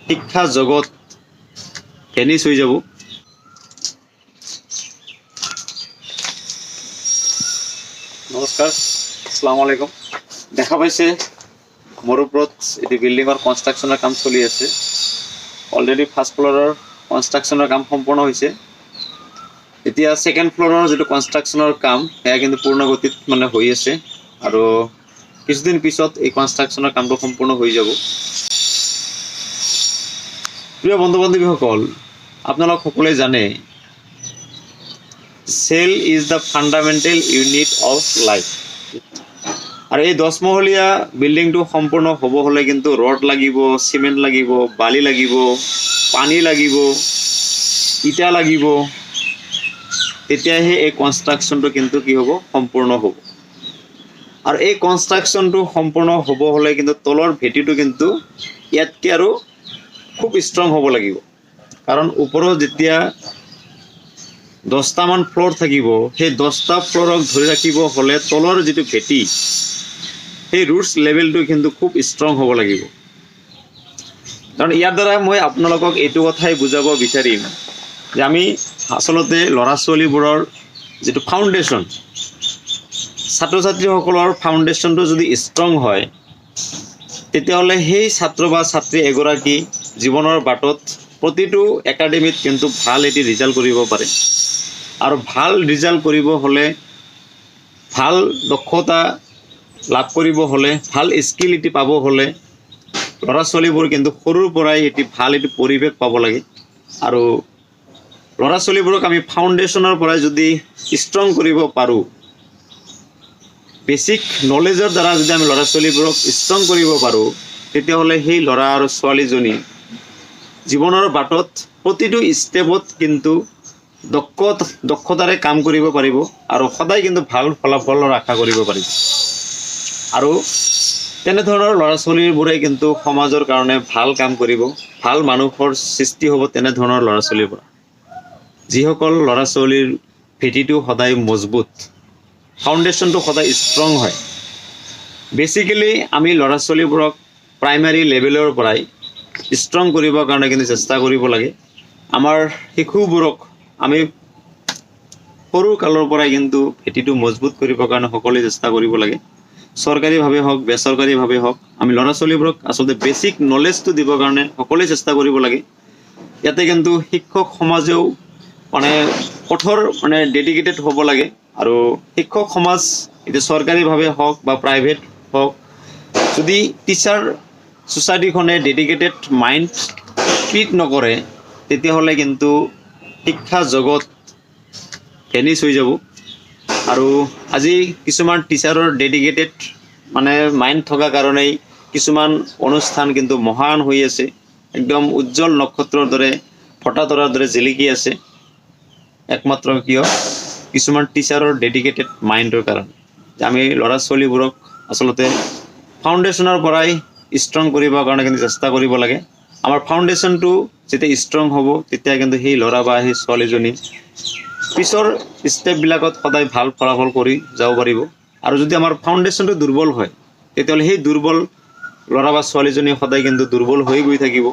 শিক্ষা জগত ভেনিছ হৈ যাব। নমস্কাৰ, আসসালামু আলাইকুম। দেখা পাইছে মোৰ ওপৰত এটি বিল্ডিঙৰ কনষ্ট্ৰাকশ্যনৰ কাম চলি আছে। অলৰেডি ফাৰ্ষ্ট ফ্ল'ৰৰ কনষ্ট্ৰাকশ্যনৰ কাম সম্পূৰ্ণ হৈছে। এতিয়া ছেকেণ্ড ফ্ল'ৰৰ যিটো কনষ্ট্ৰাকশ্যনৰ কাম সেয়া কিন্তু পূৰ্ণ গতিত হৈ আছে আৰু কিছুদিন পিছত এই কনষ্ট্ৰাকশ্যনৰ কামটো সম্পূৰ্ণ হৈ যাব। প্ৰিয় বন্ধু বান্ধৱীসকল, আপোনালোক সকলোৱে জানে cell is the fundamental unit of life. আৰু এই 10 মহলীয়া বিল্ডিংটো সম্পূৰ্ণ হ'ব হ'লে কিন্তু ৰড লাগিব, চিমেণ্ট লাগিব, বালি লাগিব, পানী লাগিব, ইটা লাগিব, তেতিয়াহে এই কনষ্ট্ৰাকশ্যনটো কিন্তু কি হ'ব, সম্পূৰ্ণ হ'ব। আৰু এই কনষ্ট্ৰাকশ্যনটো সম্পূৰ্ণ হ'ব হ'লে কিন্তু তলৰ ভেটিটো কিন্তু ইয়াতকৈ আৰু খুব ষ্ট্ৰং হ'ব লাগিব। কাৰণ ওপৰত যেতিয়া 10টামান ফ্ল'ৰ থাকিব, সেই 10টা ফ্ল'ৰক ধৰি ৰাখিব হ'লে তলৰ যিটো ভেটি, সেই ৰুটছ লেভেলটো কিন্তু খুব ষ্ট্ৰং হ'ব লাগিব। কাৰণ ইয়াৰ দ্বাৰা মই আপোনালোকক এইটো কথাই বুজাব বিচাৰিম যে আমি আচলতে ল'ৰা ছোৱালীবোৰৰ যিটো ফাউণ্ডেশ্যন, ছাত্ৰ ছাত্ৰীসকলৰ ফাউণ্ডেশ্যনটো যদি ষ্ট্ৰং হয়, তেতিয়াহ'লে সেই ছাত্ৰ বা ছাত্ৰী এগৰাকী জীৱনৰ বাটত প্ৰতিটো একাডেমীত কিন্তু ভাল এটি ৰিজাল্ট কৰিব পাৰে। আৰু ভাল ৰিজাল্ট কৰিব হ'লে, ভাল দক্ষতা লাভ কৰিব হ'লে, ভাল স্কিল এটি পাব হ'লে ল'ৰা ছোৱালীবোৰ কিন্তু সৰুৰ পৰাই এটি ভাল এটি পৰিৱেশ পাব লাগে। আৰু ল'ৰা ছোৱালীবোৰক আমি ফাউণ্ডেশ্যনৰ পৰাই যদি ষ্ট্ৰং কৰিব পাৰোঁ, বেছিক নলেজৰ দ্বাৰা যদি আমি ল'ৰা ছোৱালীবোৰক ষ্ট্ৰং কৰিব পাৰোঁ, তেতিয়াহ'লে সেই ল'ৰা আৰু ছোৱালীজনী জীৱনৰ বাটত প্ৰতিটো ষ্টেপত কিন্তু দক্ষতাৰে কাম কৰিব পাৰিব আৰু সদায় কিন্তু ভাল ফলাফলৰ আশা কৰিব পাৰিব। আৰু তেনেধৰণৰ ল'ৰা ছোৱালীবোৰে কিন্তু সমাজৰ কাৰণে ভাল কাম কৰিব, ভাল মানুহৰ সৃষ্টি হ'ব তেনেধৰণৰ ল'ৰা ছোৱালীৰ পৰা। যিসকল ল'ৰা ছোৱালীৰ ভেটিটো সদায় মজবুত, ফাউণ্ডেশ্যনটো সদায় ষ্ট্ৰং হয়। বেচিকেলি আমি ল'ৰা ছোৱালীবোৰক প্ৰাইমাৰী লেভেলৰ পৰাই ষ্ট্ৰং কৰিবৰ কাৰণে কিন্তু চেষ্টা কৰিব লাগে। আমাৰ শিশুবোৰক আমি সৰু কালৰ পৰাই কিন্তু ভেটিটো মজবুত কৰিবৰ কাৰণে সকলোৱে চেষ্টা কৰিব লাগে। চৰকাৰীভাৱে হওক, বেচৰকাৰীভাৱে হওক, আমি ল'ৰা ছোৱালীবোৰক আচলতে বেছিক নলেজটো দিবৰ কাৰণে সকলোৱে চেষ্টা কৰিব লাগে। ইয়াতে কিন্তু শিক্ষক সমাজেও কঠোৰ ডেডিকেটেড হ'ব লাগে। আৰু শিক্ষক সমাজ এতিয়া চৰকাৰীভাৱে হওক বা প্ৰাইভেট হওক, যদি টিচাৰ ছ'চাইটিখনে ডেডিকেটেড মাইণ্ড ক্ৰিয়েট নকৰে, তেতিয়াহ'লে কিন্তু শিক্ষা জগত ভেনিছ হৈ যাব। আৰু আজি কিছুমান টিচাৰৰ ডেডিকেটেড মাইণ্ড থকা কাৰণেই কিছুমান অনুষ্ঠান কিন্তু মহান হৈ আছে, একদম উজ্জ্বল নক্ষত্ৰৰ দৰে, ফটা তৰাৰ দৰে জিলিকি আছে। একমাত্ৰ কিয়, কিছুমান টিচাৰৰ ডেডিকেটেড মাইণ্ডৰ কাৰণে। আমি ল'ৰা ছোৱালীবোৰক আচলতে ফাউণ্ডেশ্যনৰ পৰাই ষ্ট্ৰং কৰিবৰ কাৰণে কিন্তু চেষ্টা কৰিব লাগে। আমাৰ ফাউণ্ডেশ্যনটো যেতিয়া ষ্ট্ৰং হ'ব, তেতিয়া কিন্তু সেই ল'ৰা বা সেই ছোৱালীজনী পিছৰ ষ্টেপবিলাকত সদায় ভাল ফলাফল কৰি যাব পাৰিব। আৰু যদি আমাৰ ফাউণ্ডেশ্যনটো দুৰ্বল হয়, তেতিয়াহ'লে সেই দুৰ্বল ল'ৰা বা ছোৱালীজনী সদায় কিন্তু দুৰ্বল হৈ গৈ থাকিব।